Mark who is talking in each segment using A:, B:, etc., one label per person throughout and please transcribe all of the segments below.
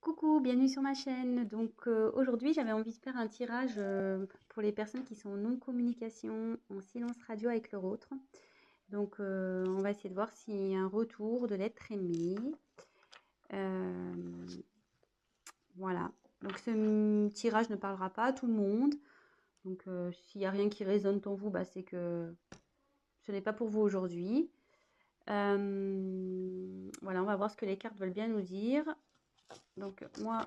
A: Coucou, bienvenue sur ma chaîne. Donc aujourd'hui, j'avais envie de faire un tirage pour les personnes qui sont en non-communication, en silence radio avec leur autre. Donc on va essayer de voir s'il y a un retour de l'être aimé. Euh, voilà. Donc ce tirage ne parlera pas à tout le monde. Donc s'il n'y a rien qui résonne en vous, bah, c'est que ce n'est pas pour vous aujourd'hui. Voilà, on va voir ce que les cartes veulent bien nous dire. Donc moi,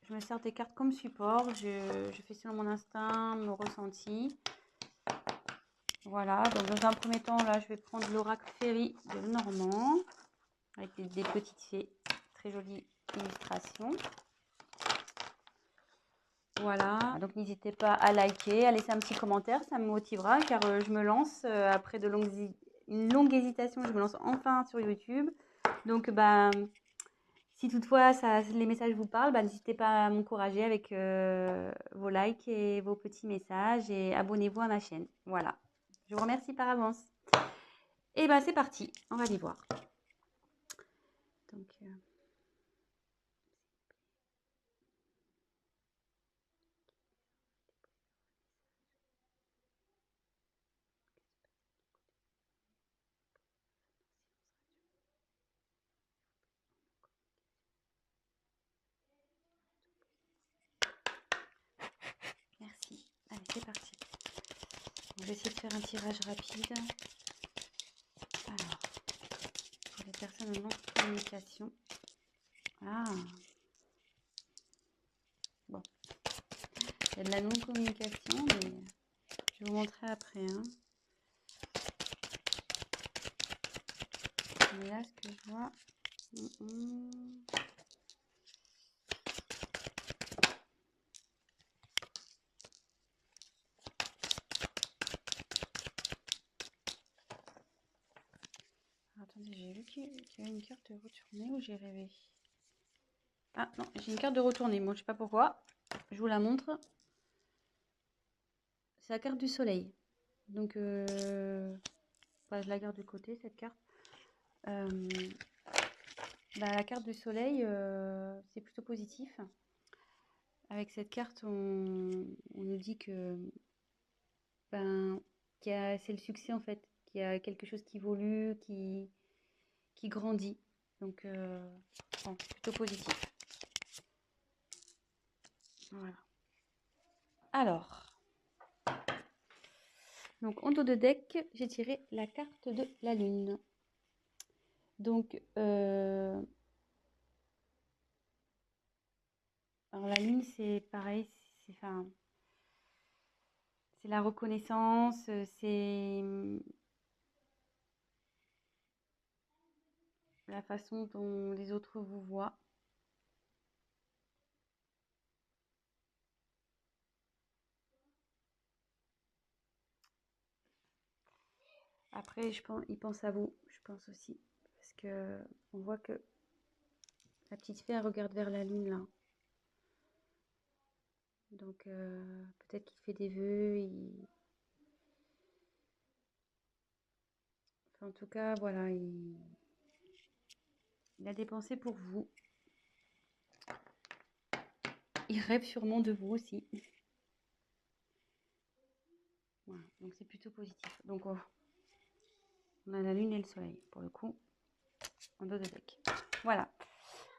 A: je me sers des cartes comme support. Je fais selon mon instinct, mon ressenti. Voilà, donc dans un premier temps, là, je vais prendre l'oracle Féerie de Lenormand avec des petites fées. Très jolie illustration. Voilà, donc n'hésitez pas à liker, à laisser un petit commentaire, ça me motivera car je me lance après une longue hésitation, je me lance enfin sur YouTube. Donc, bah, si toutefois les messages vous parlent, bah, n'hésitez pas à m'encourager avec vos likes et vos petits messages et abonnez-vous à ma chaîne. Voilà, je vous remercie par avance. Et bah c'est parti, on va les voir. Donc, merci. Allez, c'est parti. Je vais essayer de faire un tirage rapide. Alors, pour les personnes en non-communication. Ah, bon. Il y a de la non-communication, mais je vais vous montrer après. Hein. Mais là, ce que je vois... Attendez, j'ai vu qu'il y avait une carte de retournée ou j'ai rêvé? Ah non, j'ai une carte de retournée. Moi, je sais pas pourquoi. Je vous la montre. C'est la carte du soleil. Donc, bah, je la garde de côté, cette carte. Bah, la carte du soleil, c'est plutôt positif. Avec cette carte, on nous dit que ben, c'est le succès en fait, qu'il y a quelque chose qui évolue, qui grandit. Donc, bon, plutôt positif. Voilà. Alors, donc en dos de deck, j'ai tiré la carte de la lune. Donc, alors la lune, c'est pareil, c'est la reconnaissance, c'est la façon dont les autres vous voient. Après, ils pensent à vous, je pense aussi. Parce que on voit que la petite fée, elle regarde vers la lune, là. Donc, peut-être qu'il fait des vœux. Enfin, en tout cas, voilà, il a des pensées pour vous. Il rêve sûrement de vous aussi. Voilà, donc c'est plutôt positif. Donc, on a la lune et le soleil, pour le coup, en dos de deck. Voilà.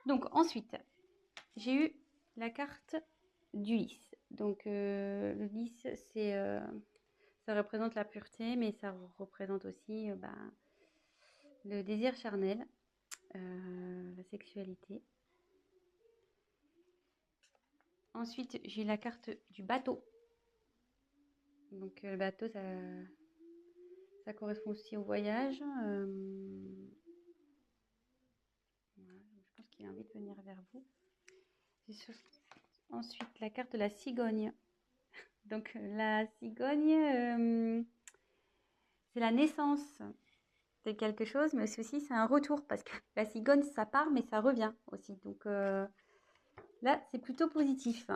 A: Donc, ensuite, j'ai eu la carte du lys. Donc, le lys, ça représente la pureté, mais ça représente aussi le désir charnel, la sexualité. Ensuite, j'ai la carte du bateau. Donc, le bateau, ça correspond aussi au voyage. Voilà, je pense qu'il a envie de venir vers vous. Ensuite, la carte de la cigogne. Donc, la cigogne, c'est la naissance de quelque chose, mais aussi c'est un retour parce que la cigogne, ça part, mais ça revient aussi. Donc, là, c'est plutôt positif.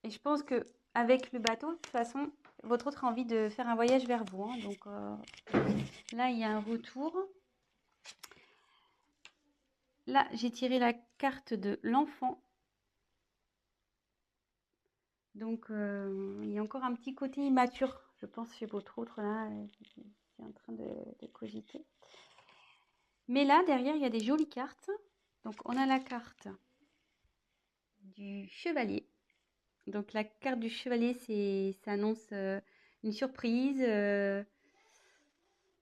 A: Et je pense que avec le bateau, de toute façon, votre autre a envie de faire un voyage vers vous. Hein. Donc, là, il y a un retour. là, j'ai tiré la carte de l'enfant. Donc, il y a encore un petit côté immature, je pense, chez votre autre, là, c'est en train de cogiter. Mais là, derrière, il y a des jolies cartes. Donc, on a la carte du chevalier. Donc, la carte du chevalier, ça annonce une surprise, de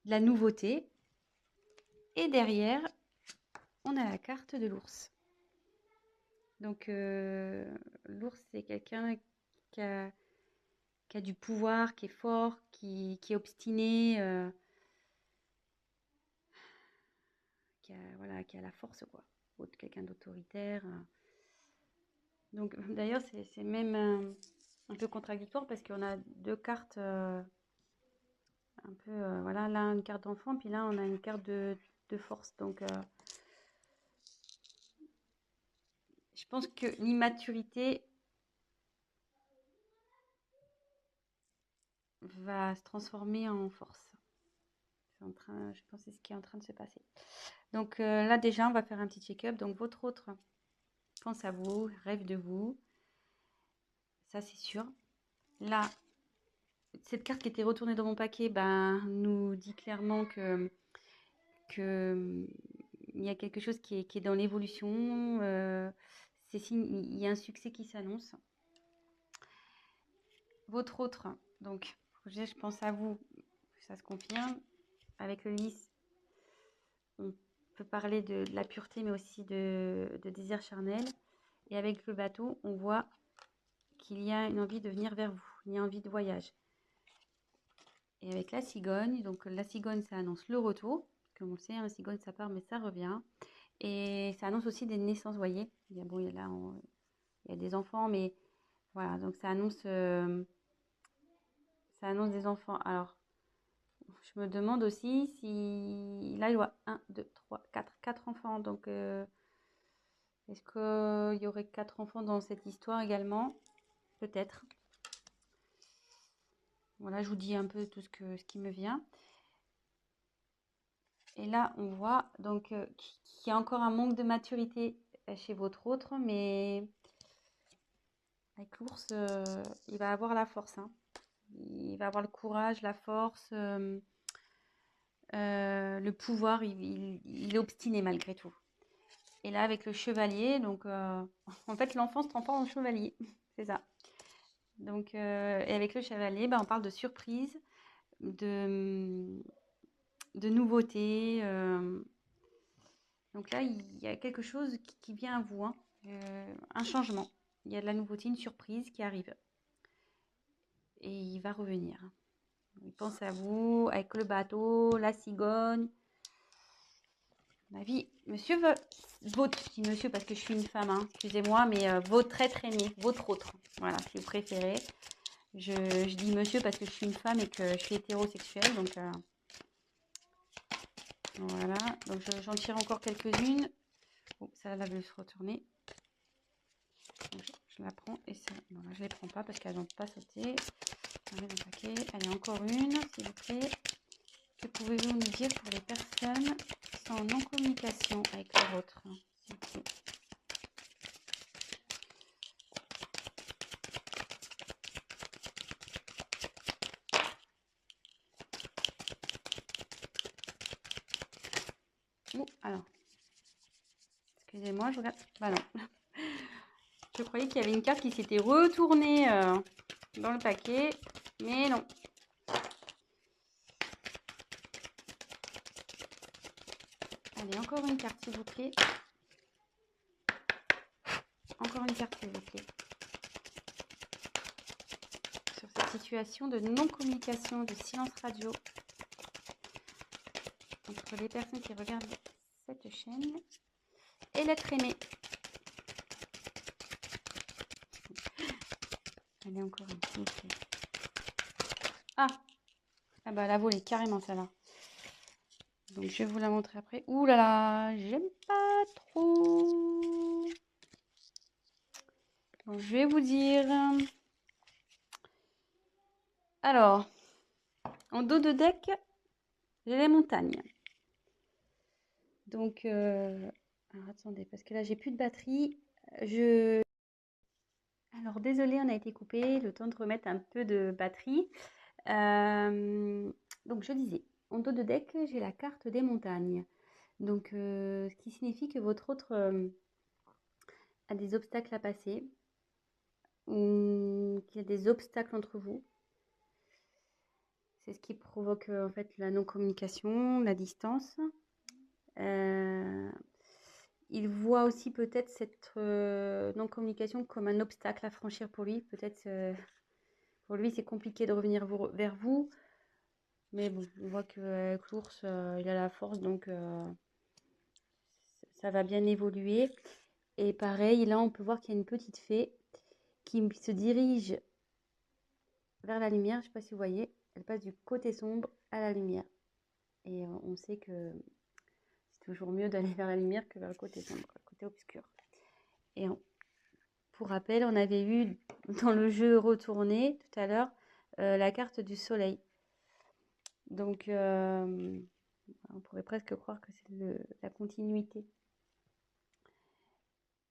A: la nouveauté. Et derrière, on a la carte de l'ours. Donc, l'ours, c'est quelqu'un qui a du pouvoir, qui est fort, qui est obstiné, voilà, qui a la force, quoi. Quelqu'un d'autoritaire. Donc, d'ailleurs, c'est même un peu contradictoire parce qu'on a deux cartes un peu, voilà, là, une carte d'enfant, puis là, on a une carte de force. Donc, je pense que l'immaturité va se transformer en force. Je pense que c'est ce qui est en train de se passer. Donc là, déjà, on va faire un petit check-up. Donc, votre autre pense à vous, rêve de vous. Ça, c'est sûr. Là, cette carte qui était retournée dans mon paquet nous dit clairement que il y a quelque chose qui est dans l'évolution. Il y a un succès qui s'annonce. Votre autre, donc, je pense à vous, ça se confirme. Avec le lys, on peut parler de la pureté, mais aussi de désir charnel. Et avec le bateau, on voit qu'il y a une envie de venir vers vous, il y a envie de voyage. Et avec la cigogne, donc la cigogne, ça annonce le retour. Comme on le sait, la cigogne, ça part, mais ça revient. Et ça annonce aussi des naissances, vous voyez. Il y a des enfants, mais voilà, donc ça annonce des enfants. Alors, je me demande aussi si... Là, je vois 1, 2, 3, 4 enfants. Donc, est-ce qu'il y aurait 4 enfants dans cette histoire également? Peut-être. Voilà, je vous dis un peu tout ce qui me vient. Et là, on voit donc qu'il y a encore un manque de maturité chez votre autre, mais avec l'ours, il va avoir la force, hein. Il va avoir le courage, la force, le pouvoir. Il est obstiné malgré tout. Et là, avec le chevalier, donc en fait, l'enfant se transforme en chevalier. C'est ça. Donc, et avec le chevalier, on parle de surprise, de nouveauté. Donc là, il y a quelque chose qui vient à vous, hein. Un changement. Il y a de la nouveauté, une surprise qui arrive. Et il va revenir. Il pense à vous, avec le bateau, la cigogne. Ma vie, monsieur votre, je dis monsieur parce que je suis une femme, hein, excusez-moi, mais votre être aimé, votre autre. Voilà, si vous préférez. Je dis monsieur parce que je suis une femme et que je suis hétérosexuelle, donc voilà. Donc j'en tire encore quelques-unes. Bon, ça va se retourner. Donc, je la prends et ça, voilà, je ne les prends pas parce qu'elles n'ont pas sauté. On met dans le paquet. Allez, encore une, s'il vous plaît. Que pouvez-vous nous dire pour les personnes qui sont en non-communication avec leur autre, s'il vous plaît? Alors, excusez-moi, je regarde. Bah non. Je croyais qu'il y avait une carte qui s'était retournée dans le paquet, mais non. Allez, encore une carte, s'il vous plaît. Encore une carte, s'il vous plaît. Sur cette situation de non-communication, de silence radio entre les personnes qui regardent cette chaîne et l'être aimé. Allez, encore une, s'il vous plaît. Ah bah la volée, carrément, ça va. Donc, je vais vous la montrer après. Ouh là là, j'aime pas trop. Donc, je vais vous dire. Alors, en dos de deck, j'ai les montagnes. Donc, alors attendez, parce que là, j'ai plus de batterie. Alors, désolé, on a été coupé. Le temps de remettre un peu de batterie. Donc, je disais, en dos de deck, j'ai la carte des montagnes. Donc, ce qui signifie que votre autre a des obstacles à passer, ou qu'il y a des obstacles entre vous. C'est ce qui provoque en fait la non-communication, la distance. Il voit aussi peut-être cette non-communication comme un obstacle à franchir pour lui. Peut-être pour lui c'est compliqué de revenir vers vous. Mais bon, on voit qu'avec l'ours, il a la force, donc ça va bien évoluer. Et pareil, là on peut voir qu'il y a une petite fée qui se dirige vers la lumière. Je ne sais pas si vous voyez, elle passe du côté sombre à la lumière. Et on sait que c'est toujours mieux d'aller vers la lumière que vers le côté sombre, le côté obscur. Et pour rappel, on avait vu dans le jeu retourné tout à l'heure la carte du soleil. Donc, on pourrait presque croire que c'est la continuité.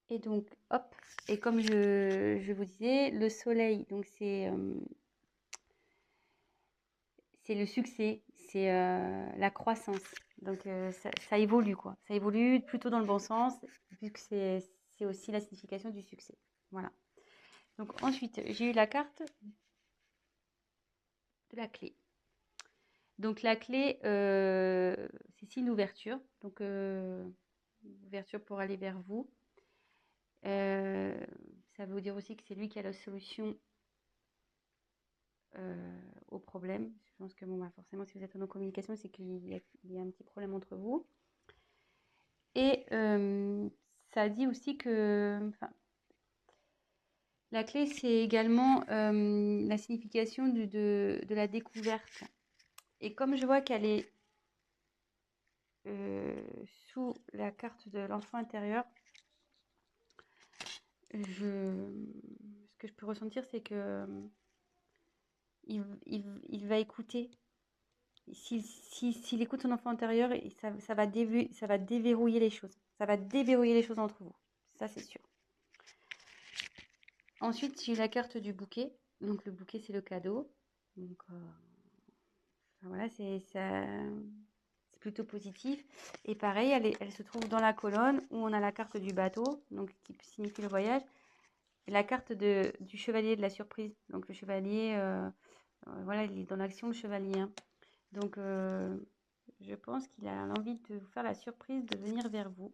A: Et donc, hop, et comme je vous disais, le soleil, donc c'est le succès, c'est la croissance. Donc, ça évolue, quoi. Ça évolue plutôt dans le bon sens, puisque c'est aussi la signification du succès. Voilà. Donc, ensuite, j'ai eu la carte de la clé. Donc, la clé, c'est signe d'ouverture. Donc, ouverture pour aller vers vous. Ça veut dire aussi que c'est lui qui a la solution au problème. Je pense que bon, bah, forcément, si vous êtes en communication, c'est qu'il y a un petit problème entre vous. Et ça dit aussi que la clé, c'est également la signification de la découverte. Et comme je vois qu'elle est sous la carte de l'enfant intérieur, ce que je peux ressentir, c'est que il va écouter. S'il écoute son enfant intérieur, ça va déverrouiller les choses. Ça va déverrouiller les choses entre vous. Ça, c'est sûr. Ensuite, j'ai la carte du bouquet. Donc, le bouquet, c'est le cadeau. Donc, voilà, c'est plutôt positif. Et pareil, elle se trouve dans la colonne où on a la carte du bateau, donc qui signifie le voyage, et la carte du chevalier de la surprise. Donc, le chevalier, voilà, il est dans l'action, le chevalier. Hein. Donc, je pense qu'il a l'envie de vous faire la surprise de venir vers vous.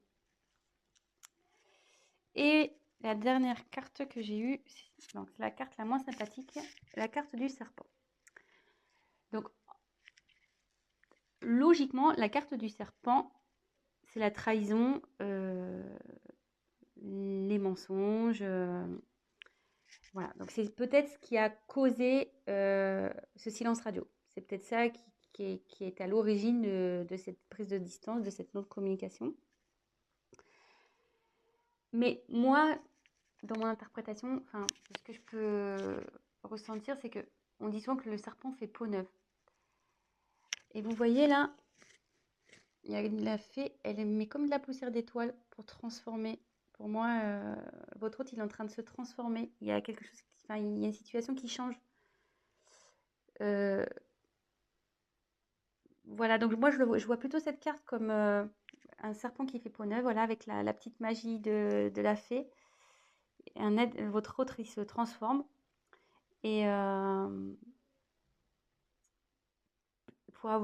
A: Et la dernière carte que j'ai eue, donc la carte la moins sympathique, la carte du serpent. Donc, logiquement, la carte du serpent, c'est la trahison, les mensonges. Voilà, donc c'est peut-être ce qui a causé ce silence radio. C'est peut-être ça qui est à l'origine de cette prise de distance, de cette non-communication. Mais moi, dans mon interprétation, ce que je peux ressentir, c'est que on dit souvent que le serpent fait peau neuve. Et vous voyez là, il y a la fée, elle met comme de la poussière d'étoile pour transformer. Pour moi, votre hôte, il est en train de se transformer. Il y a quelque chose, il y a une situation qui change. Voilà, donc moi, je vois plutôt cette carte comme un serpent qui fait peau neuve, voilà, avec la petite magie de la fée. Votre autre, il se transforme. Et pour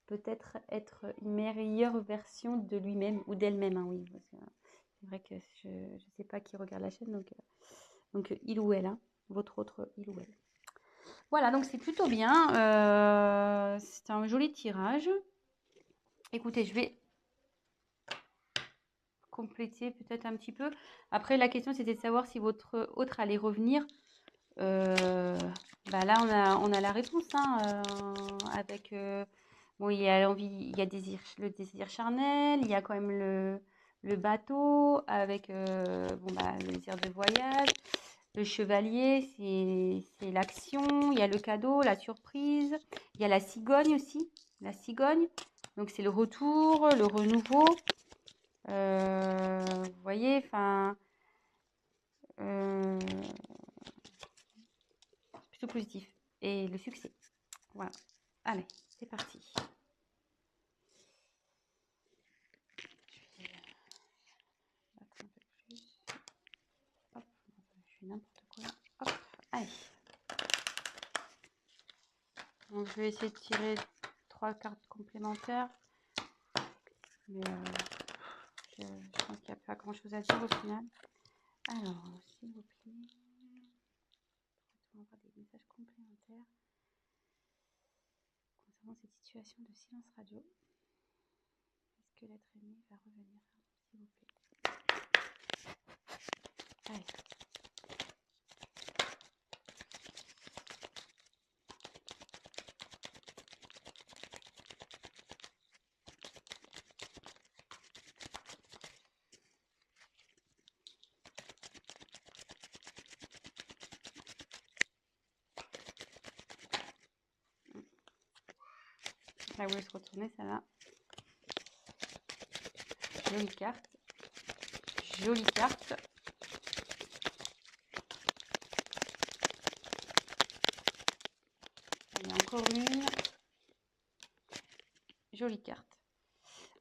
A: peut-être être une meilleure version de lui-même ou d'elle-même, hein, oui. Parce que c'est vrai que je ne sais pas qui regarde la chaîne, donc il ou elle, hein, votre autre il ou elle. Voilà, donc c'est plutôt bien. C'est un joli tirage. Écoutez, je vais compléter peut-être un petit peu. Après, la question, c'était de savoir si votre autre allait revenir. Là, on a la réponse, hein, avec... bon, il y a l'envie, il y a le désir charnel, il y a quand même le bateau, avec le désir de voyage. Le chevalier, c'est l'action. Il y a le cadeau, la surprise. Il y a la cigogne aussi. La cigogne. Donc, c'est le retour, le renouveau. voyez, enfin, plutôt positif. Et le succès. Voilà. Allez, c'est parti. Je vais battre un peu plus. Hop, je fais n'importe quoi. Hop, allez. Donc, je vais essayer de tirer 3 cartes complémentaires. Mais je pense qu'il n'y a pas grand chose à dire au final. Alors, s'il vous plaît, on va avoir des messages complémentaires concernant cette situation de silence radio. Est-ce que l'être aimé va revenir, s'il vous plaît? Allez. Ça voulait se retourner, ça là. Jolie carte. Jolie carte. Il y a encore une. Jolie carte.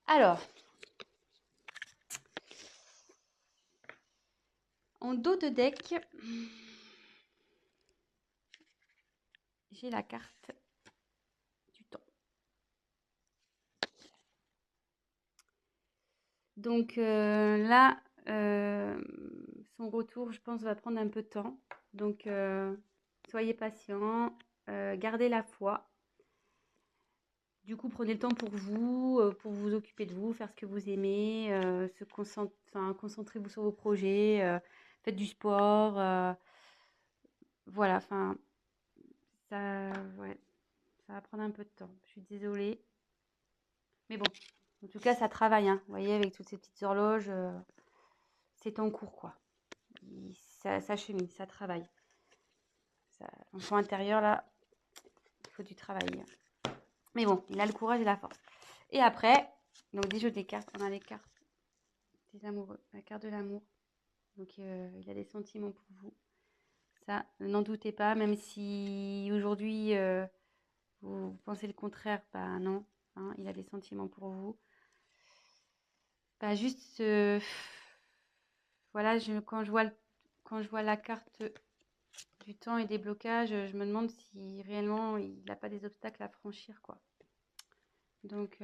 A: Alors, en dos de deck, j'ai la carte du temps. Donc là, son retour, je pense, va prendre un peu de temps. Donc, soyez patient, gardez la foi. Du coup, prenez le temps pour vous occuper de vous, faire ce que vous aimez, concentrez-vous sur vos projets, faites du sport. Voilà, enfin, ouais, ça va prendre un peu de temps. Je suis désolée. Mais bon, en tout cas, ça travaille, hein. Vous voyez, avec toutes ces petites horloges, c'est en cours, quoi. Ça chemine, ça travaille. L'enfant intérieur, là, il faut du travail. Mais bon, il a le courage et la force. Et après, donc des jeux des cartes, on a les cartes des amoureux, la carte de l'amour. Donc il a des sentiments pour vous. Ça, n'en doutez pas, même si aujourd'hui vous pensez le contraire, bah non, hein, il a des sentiments pour vous. Bah juste, voilà, quand je vois la carte du temps et des blocages, je me demande si réellement il n'a pas des obstacles à franchir, quoi. Donc,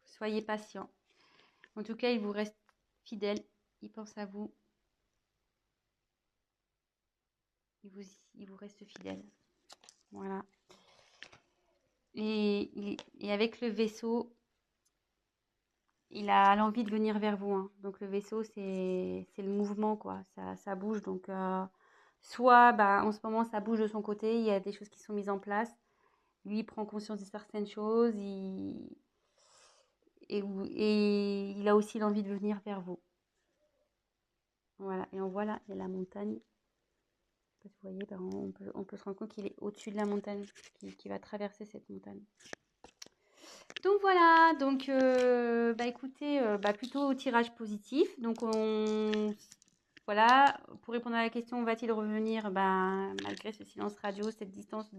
A: soyez patient. En tout cas, il vous reste fidèle, il pense à vous, il vous reste fidèle. Voilà. Et avec le vaisseau, il a l'envie de venir vers vous, hein. Donc le vaisseau, c'est le mouvement, quoi. Ça bouge. Donc soit en ce moment, ça bouge de son côté, il y a des choses qui sont mises en place. Lui, il prend conscience de certaines choses. Et il a aussi l'envie de venir vers vous. Voilà. Et on voit là, il y a la montagne. Vous voyez, on peut se rendre compte qu'il est au-dessus de la montagne, qui va traverser cette montagne. Donc voilà, donc écoutez, plutôt tirage positif. Donc voilà, pour répondre à la question, va-t-il revenir malgré ce silence radio, cette distance,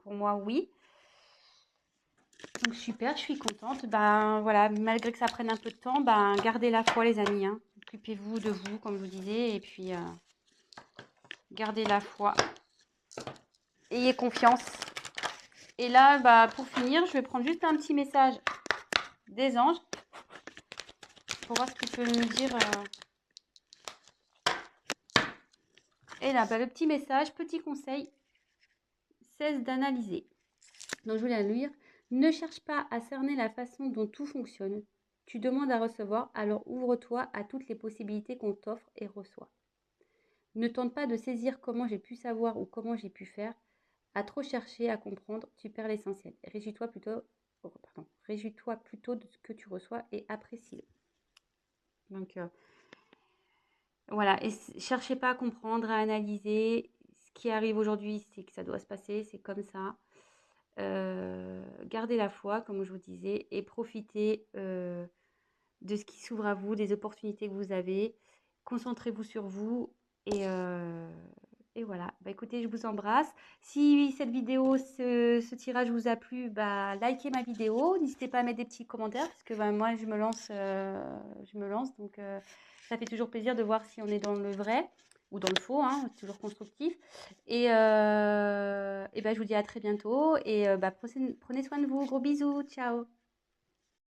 A: pour moi oui. Donc super, je suis contente. Voilà, malgré que ça prenne un peu de temps, gardez la foi les amis, hein. Occupez-vous de vous, comme je vous disais, et puis gardez la foi. Ayez confiance. Et là, pour finir, je vais prendre juste un petit message des anges pour voir ce qu'ils peuvent nous dire. Et là, le petit message, petit conseil, cesse d'analyser. Donc, je voulais la lire. Ne cherche pas à cerner la façon dont tout fonctionne. Tu demandes à recevoir, alors ouvre-toi à toutes les possibilités qu'on t'offre et reçois. Ne tente pas de saisir comment j'ai pu savoir ou comment j'ai pu faire. À trop chercher à comprendre, tu perds l'essentiel. Réjouis-toi plutôt de ce que tu reçois et apprécie-le. Donc, voilà, et cherchez pas à comprendre, à analyser. Ce qui arrive aujourd'hui, c'est que ça doit se passer, c'est comme ça. Gardez la foi, comme je vous disais, et profitez de ce qui s'ouvre à vous, des opportunités que vous avez. Concentrez-vous sur vous et voilà. Bah, écoutez, je vous embrasse. Si cette vidéo, ce tirage vous a plu, bah, likez ma vidéo. N'hésitez pas à mettre des petits commentaires parce que bah, moi, je me lance. Donc, ça fait toujours plaisir de voir si on est dans le vrai ou dans le faux, hein, c'est toujours constructif. Et bah, je vous dis à très bientôt. Et bah, prenez soin de vous. Gros bisous. Ciao.